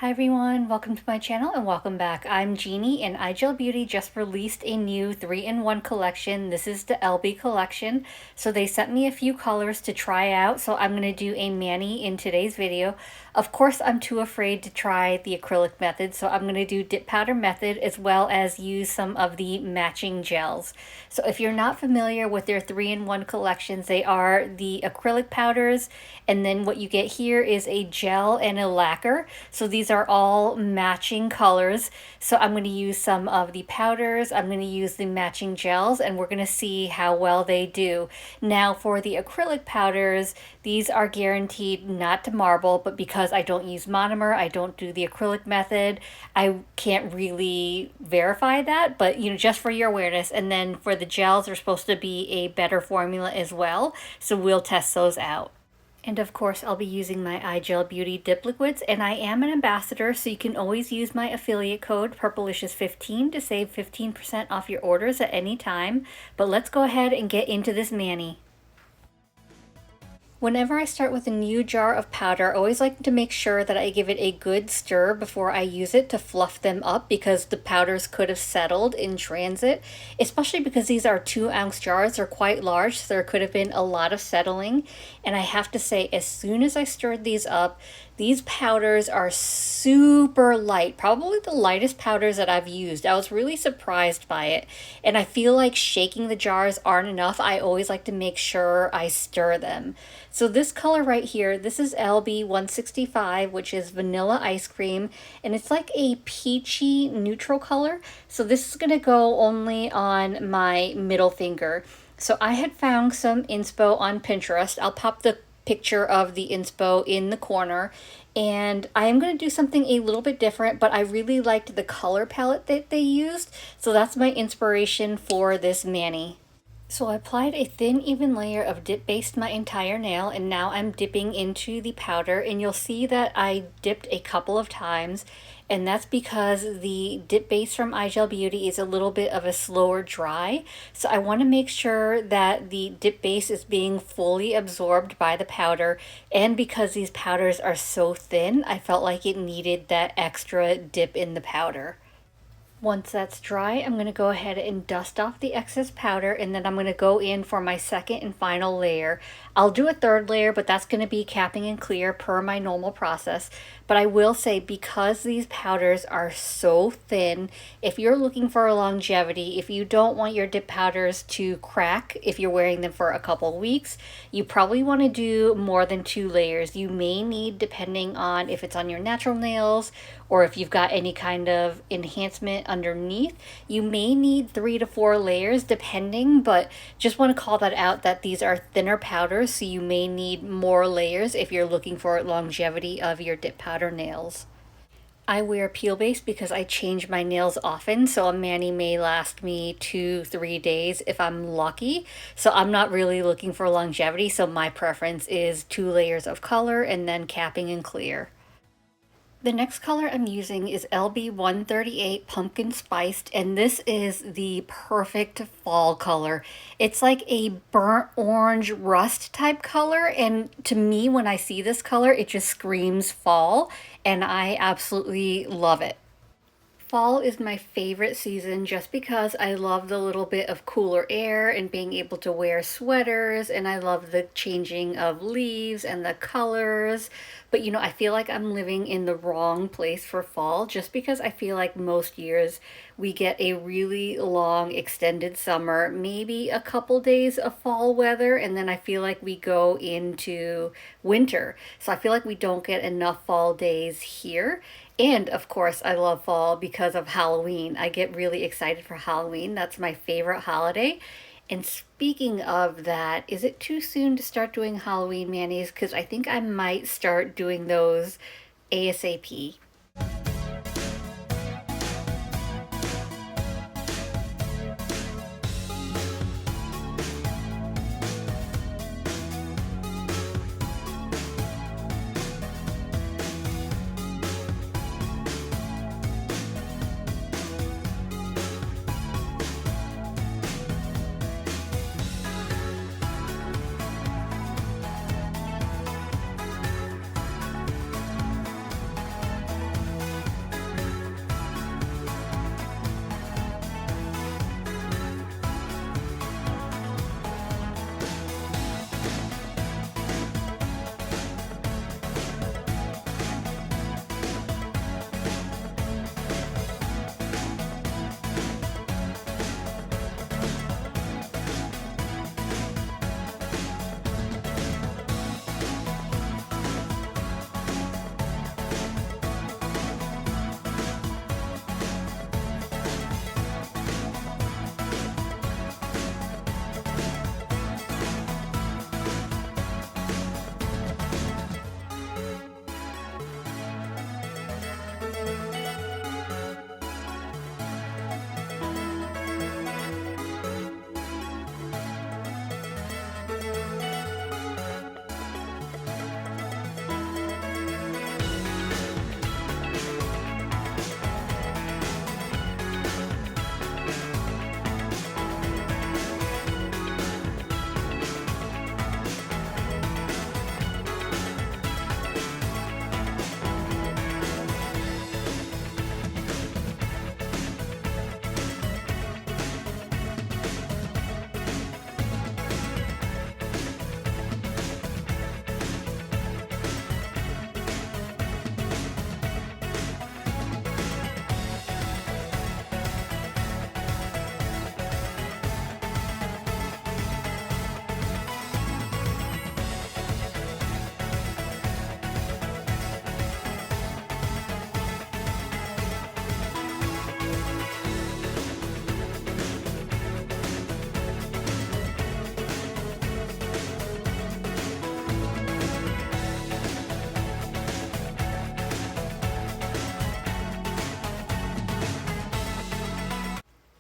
Hi everyone, welcome to my channel and welcome back. I'm Jeannie and iGel Beauty just released a new 3-in-1 collection. This is the LB collection. So they sent me a few colors to try out. So I'm going to do a mani in today's video. Of course, I'm too afraid to try the acrylic method. So I'm going to do dip powder method as well as use some of the matching gels. So if you're not familiar with their 3-in-1 collections, they are the acrylic powders. And then what you get here is a gel and a lacquer. So these are all matching colors. So I'm going to use some of the powders, I'm going to use the matching gels, and we're going to see how well they do. Now for the acrylic powders, these are guaranteed not to marble, but because I don't use monomer, I don't do the acrylic method, I can't really verify that, but just for your awareness. And then for the gels, they're supposed to be a better formula as well. So we'll test those out. And of course, I'll be using my iGel Beauty Dip Liquids, and I am an ambassador, so you can always use my affiliate code PURPLELICIOUS15 to save 15% off your orders at any time. But let's go ahead and get into this mani. Whenever I start with a new jar of powder, I always like to make sure that I give it a good stir before I use it to fluff them up, because the powders could have settled in transit, especially because these are 2-ounce jars. They're quite large, so there could have been a lot of settling. And I have to say, as soon as I stirred these up, these powders are super light, probably the lightest powders that I've used. I was really surprised by it. And I feel like shaking the jars aren't enough. I always like to make sure I stir them. So this color right here, this is LB 165, which is vanilla ice cream. And it's like a peachy neutral color. So this is gonna go only on my middle finger. So I had found some inspo on Pinterest. I'll pop the picture of the inspo in the corner, and I am going to do something a little bit different, but I really liked the color palette that they used, so that's my inspiration for this mani. So I applied a thin, even layer of dip based my entire nail, and now I'm dipping into the powder, and you'll see that I dipped a couple of times, and that's because the dip base from iGel Beauty is a little bit of a slower dry. So I want to make sure that the dip base is being fully absorbed by the powder, and because these powders are so thin, I felt like it needed that extra dip in the powder. Once that's dry, I'm going to go ahead and dust off the excess powder, and then I'm going to go in for my second and final layer. I'll do a third layer, but that's going to be capping and clear per my normal process. But I will say, because these powders are so thin, if you're looking for longevity, if you don't want your dip powders to crack if you're wearing them for a couple weeks, you probably want to do more than 2 layers. You may need, depending on if it's on your natural nails or if you've got any kind of enhancement underneath, you may need 3 to 4 layers depending, but just want to call that out, that these are thinner powders, so you may need more layers if you're looking for longevity of your dip powder nails. I wear peel base because I change my nails often, so a mani may last me 2-3 days if I'm lucky. So I'm not really looking for longevity, so my preference is 2 layers of color and then capping and clear. The next color I'm using is LB 138 Pumpkin Spiced, and this is the perfect fall color. It's like a burnt orange rust type color, and to me, when I see this color, it just screams fall, and I absolutely love it. Fall is my favorite season just because I love the little bit of cooler air and being able to wear sweaters, and I love the changing of leaves and the colors. But I feel like I'm living in the wrong place for fall, just because I feel like most years we get a really long extended summer, maybe a couple days of fall weather, and then I feel like we go into winter. So I feel like we don't get enough fall days here. And of course, I love fall because of Halloween. I get really excited for Halloween. That's my favorite holiday. And speaking of that, is it too soon to start doing Halloween manis? Because I think I might start doing those ASAP.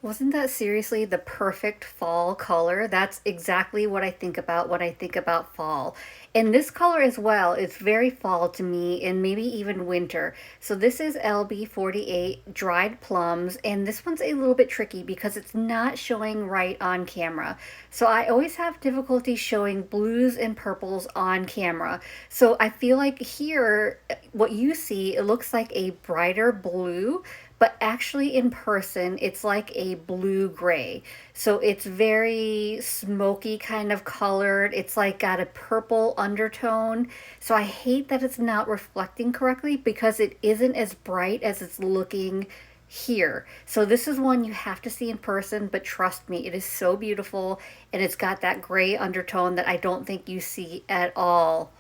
Wasn't that seriously the perfect fall color? That's exactly what I think about when I think about fall. And this color as well is very fall to me and maybe even winter. So this is LB48 dried plums, and this one's a little bit tricky because it's not showing right on camera. So I always have difficulty showing blues and purples on camera. So I feel like here, what you see, it looks like a brighter blue, but actually in person it's like a blue gray. So it's very smoky kind of colored. It's like got a purple undertone. So I hate that it's not reflecting correctly because it isn't as bright as it's looking here. So this is one you have to see in person, but trust me, it is so beautiful, and it's got that gray undertone that I don't think you see at all.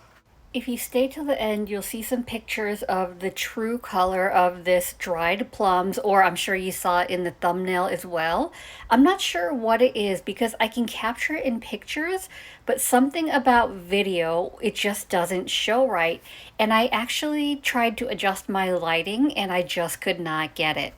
If you stay till the end, you'll see some pictures of the true color of this dried plums, or I'm sure you saw it in the thumbnail as well. I'm not sure what it is because I can capture it in pictures, but something about video, it just doesn't show right. And I actually tried to adjust my lighting and I just could not get it.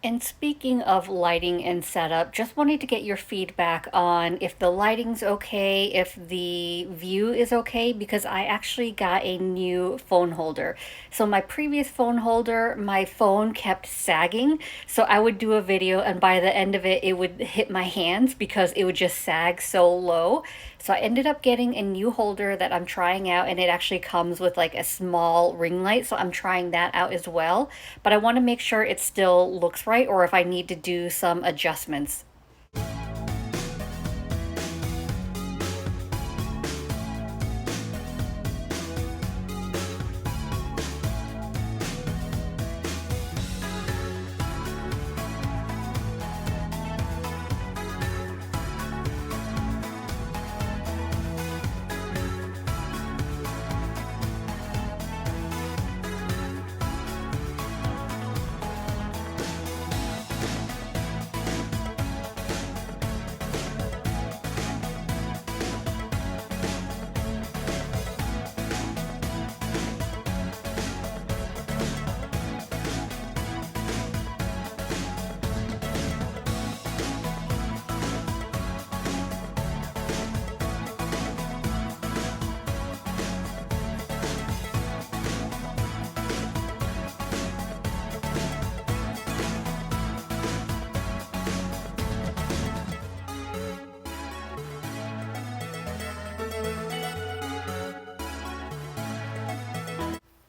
And speaking of lighting and setup, just wanted to get your feedback on if the lighting's okay, if the view is okay, because I actually got a new phone holder. So my previous phone holder, my phone kept sagging. So I would do a video and by the end of it, it would hit my hands because it would just sag so low. So I ended up getting a new holder that I'm trying out, and it actually comes with like a small ring light. So I'm trying that out as well. But I want to make sure it still looks right or if I need to do some adjustments.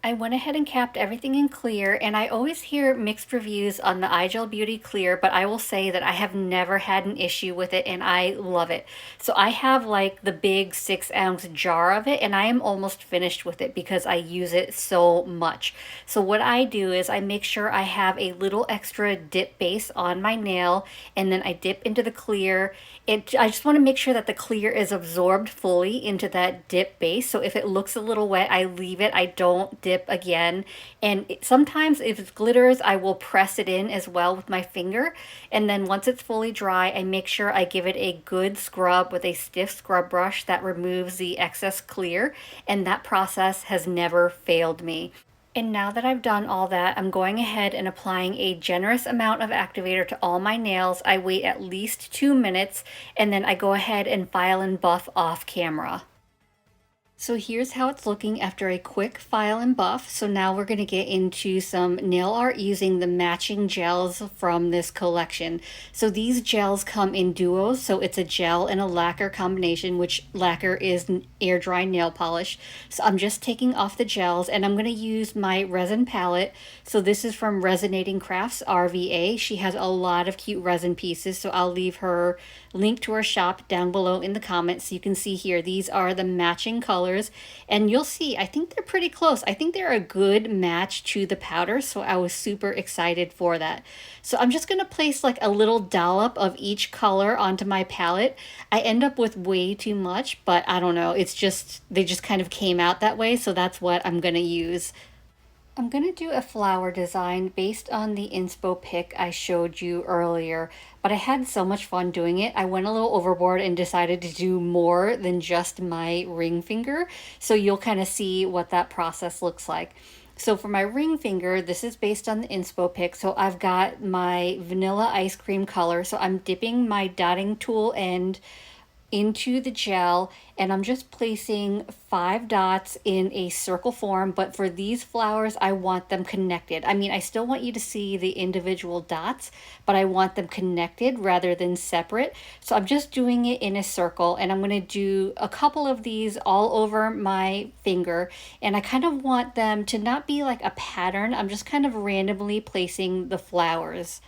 I went ahead and capped everything in clear, and I always hear mixed reviews on the iGel Beauty Clear, but I will say that I have never had an issue with it and I love it. So I have like the big 6 ounce jar of it and I am almost finished with it because I use it so much. So what I do is I make sure I have a little extra dip base on my nail, and then I dip into the clear. I just want to make sure that the clear is absorbed fully into that dip base. So if it looks a little wet, I leave it. I don't dip again. And sometimes if it glitters, I will press it in as well with my finger. And then once it's fully dry, I make sure I give it a good scrub with a stiff scrub brush that removes the excess clear. And that process has never failed me. And now that I've done all that, I'm going ahead and applying a generous amount of activator to all my nails. I wait at least 2 minutes, and then I go ahead and file and buff off camera. So here's how it's looking after a quick file and buff. So now we're going to get into some nail art using the matching gels from this collection. So these gels come in duos, so it's a gel and a lacquer combination, which lacquer is an air dry nail polish. So I'm just taking off the gels and I'm going to use my resin palette. So this is from Resonating Crafts RVA. She has a lot of cute resin pieces, so I'll leave her link to her shop down below in the comments so you can see here. These are the matching colors. And you'll see, I think they're pretty close. I think they're a good match to the powder, so I was super excited for that. So I'm just going to place like a little dollop of each color onto my palette. I end up with way too much, but I don't know. It's just, they just kind of came out that way, so that's what I'm going to use. I'm going to do a flower design based on the inspo pic I showed you earlier, but I had so much fun doing it. I went a little overboard and decided to do more than just my ring finger, so you'll kind of see what that process looks like. So for my ring finger, this is based on the inspo pick. So I've got my vanilla ice cream color. So I'm dipping my dotting tool end into the gel, and I'm just placing 5 dots in a circle form, but for these flowers I want them connected. I mean, I still want you to see the individual dots, but I want them connected rather than separate. So I'm just doing it in a circle, and I'm going to do a couple of these all over my finger, and I kind of want them to not be like a pattern. I'm just kind of randomly placing the flowers.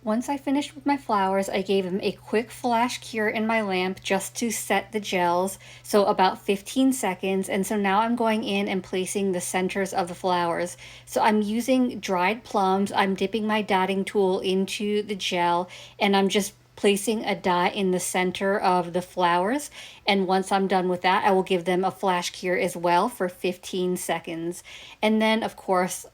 Once I finished with my flowers, I gave them a quick flash cure in my lamp just to set the gels, so about 15 seconds. And so now I'm going in and placing the centers of the flowers. So I'm using dried plums. I'm dipping my dotting tool into the gel, and I'm just placing a dot in the center of the flowers. And once I'm done with that, I will give them a flash cure as well for 15 seconds. And then, of course,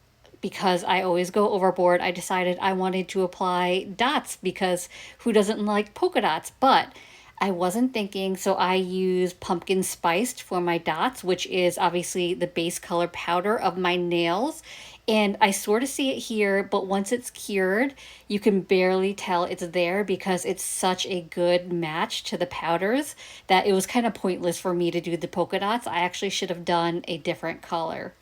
because I always go overboard, I decided I wanted to apply dots because who doesn't like polka dots? But I wasn't thinking, so I use pumpkin spiced for my dots, which is obviously the base color powder of my nails. And I sort of see it here, but once it's cured, you can barely tell it's there because it's such a good match to the powders that it was kind of pointless for me to do the polka dots. I actually should have done a different color.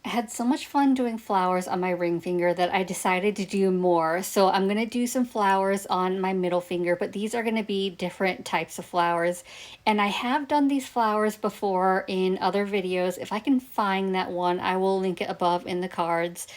I had so much fun doing flowers on my ring finger that I decided to do more. So I'm going to do some flowers on my middle finger, but these are going to be different types of flowers. And I have done these flowers before in other videos. If I can find that one, I will link it above in the cards.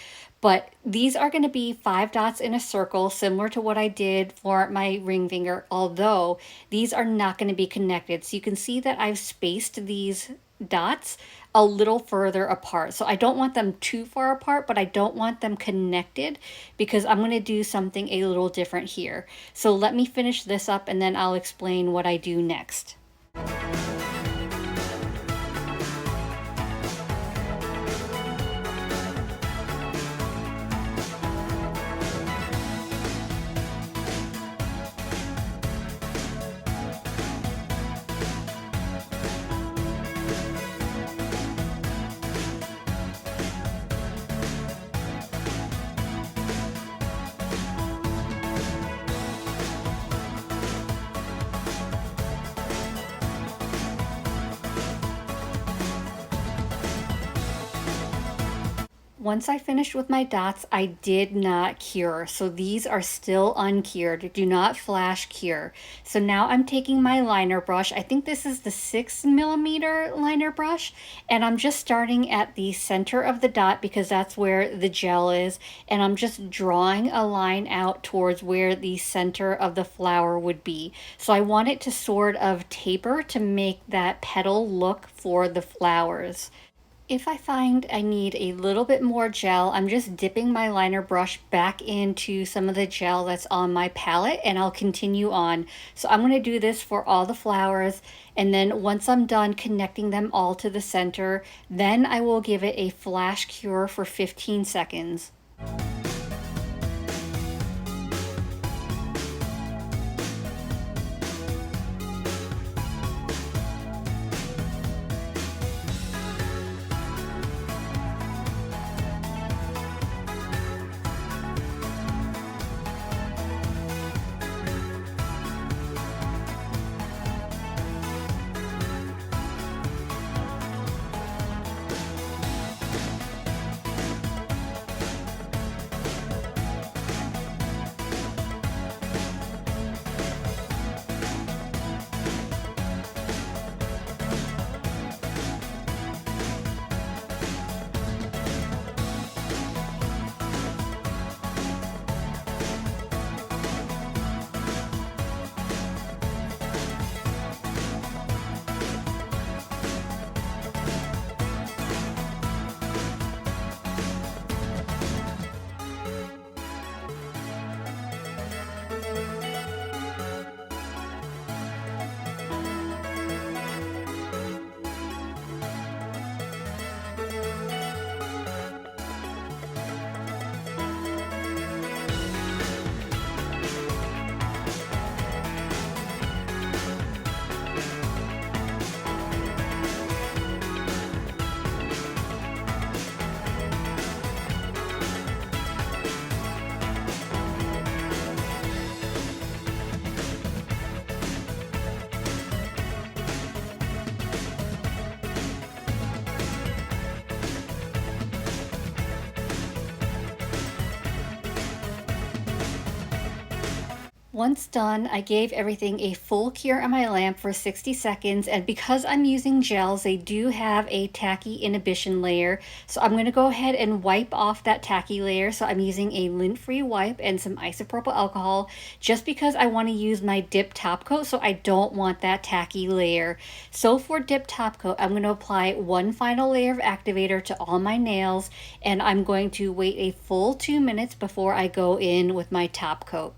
But these are going to be 5 dots in a circle, similar to what I did for my ring finger, although these are not going to be connected. So you can see that I've spaced these dots a little further apart. So I don't want them too far apart, but I don't want them connected because I'm going to do something a little different here. So let me finish this up and then I'll explain what I do next. Once I finished with my dots, I did not cure. So these are still uncured. Do not flash cure. So now I'm taking my liner brush. I think this is the 6mm liner brush. And I'm just starting at the center of the dot because that's where the gel is. And I'm just drawing a line out towards where the center of the flower would be. So I want it to sort of taper to make that petal look for the flowers. If I find I need a little bit more gel, I'm just dipping my liner brush back into some of the gel that's on my palette and I'll continue on. So I'm going to do this for all the flowers, and then once I'm done connecting them all to the center, then I will give it a flash cure for 15 seconds. Once done, I gave everything a full cure on my lamp for 60 seconds, and because I'm using gels, they do have a tacky inhibition layer. So I'm going to go ahead and wipe off that tacky layer. So I'm using a lint-free wipe and some isopropyl alcohol just because I want to use my dip top coat, so I don't want that tacky layer. So for dip top coat, I'm going to apply one final layer of activator to all my nails, and I'm going to wait a full 2 minutes before I go in with my top coat.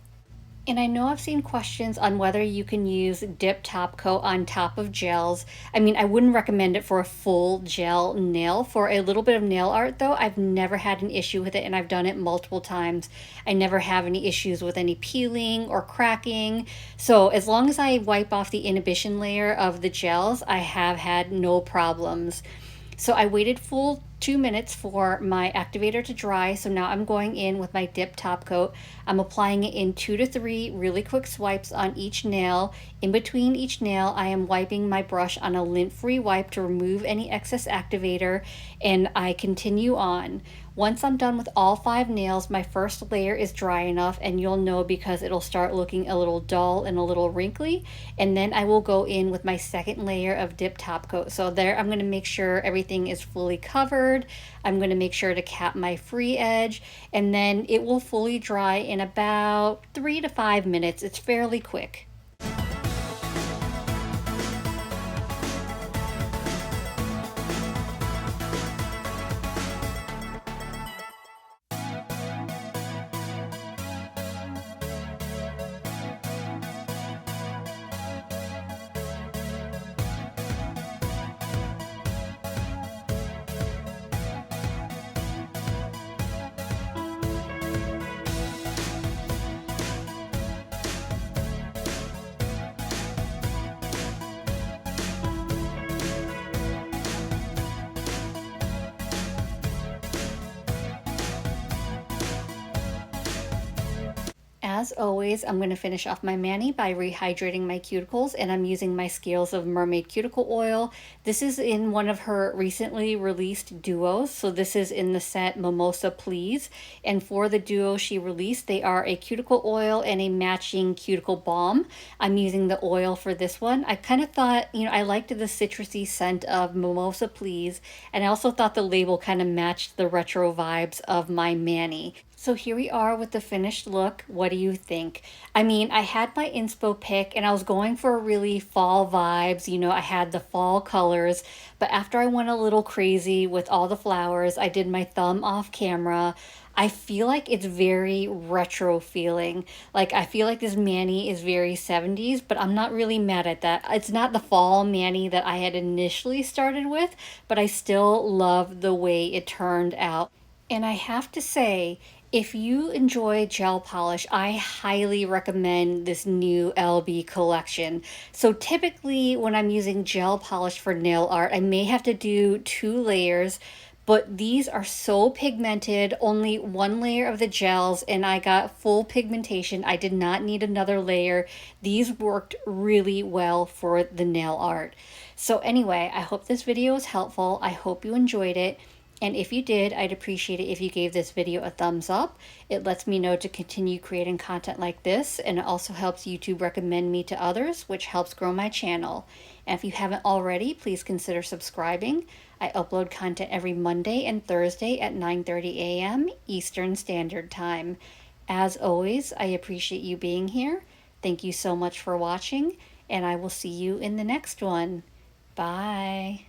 And I know I've seen questions on whether you can use dip top coat on top of gels. I mean, I wouldn't recommend it for a full gel nail. For a little bit of nail art though, I've never had an issue with it, and I've done it multiple times. I never have any issues with any peeling or cracking. So as long as I wipe off the inhibition layer of the gels, I have had no problems. So I waited full 2 minutes for my activator to dry. So now I'm going in with my dip top coat. I'm applying it in 2 to 3 really quick swipes on each nail. In between each nail, I am wiping my brush on a lint-free wipe to remove any excess activator, and I continue on. Once I'm done with all 5 nails, my first layer is dry enough, and you'll know because it'll start looking a little dull and a little wrinkly. And then I will go in with my second layer of dip top coat. So there, I'm going to make sure everything is fully covered. I'm going to make sure to cap my free edge, and then it will fully dry in about 3 to 5 minutes. It's fairly quick. As always, I'm going to finish off my mani by rehydrating my cuticles, and I'm using my scales of Mermaid cuticle oil. This is in one of her recently released duos, so this is in the set Mimosa Please. And for the duo she released, they are a cuticle oil and a matching cuticle balm. I'm using the oil for this one. I kind of thought, I liked the citrusy scent of Mimosa Please, and I also thought the label kind of matched the retro vibes of my mani. So here we are with the finished look. What What do you think? I mean, I had my inspo pick and I was going for really fall vibes. You know, I had the fall colors, but after I went a little crazy with all the flowers, I did my thumb off camera. I feel like it's very retro feeling. Like, I feel like this mani is very 70s, but I'm not really mad at that. It's not the fall mani that I had initially started with, but I still love the way it turned out. And I have to say, if you enjoy gel polish, I highly recommend this new LB collection. So typically when I'm using gel polish for nail art, I may have to do 2 layers, but these are so pigmented, only 1 layer of the gels, and I got full pigmentation. I did not need another layer. These worked really well for the nail art. So anyway, I hope this video was helpful. I hope you enjoyed it. And if you did, I'd appreciate it if you gave this video a thumbs up. It lets me know to continue creating content like this, and it also helps YouTube recommend me to others, which helps grow my channel. And if you haven't already, please consider subscribing. I upload content every Monday and Thursday at 9:30 a.m. Eastern Standard Time. As always, I appreciate you being here. Thank you so much for watching, and I will see you in the next one. Bye.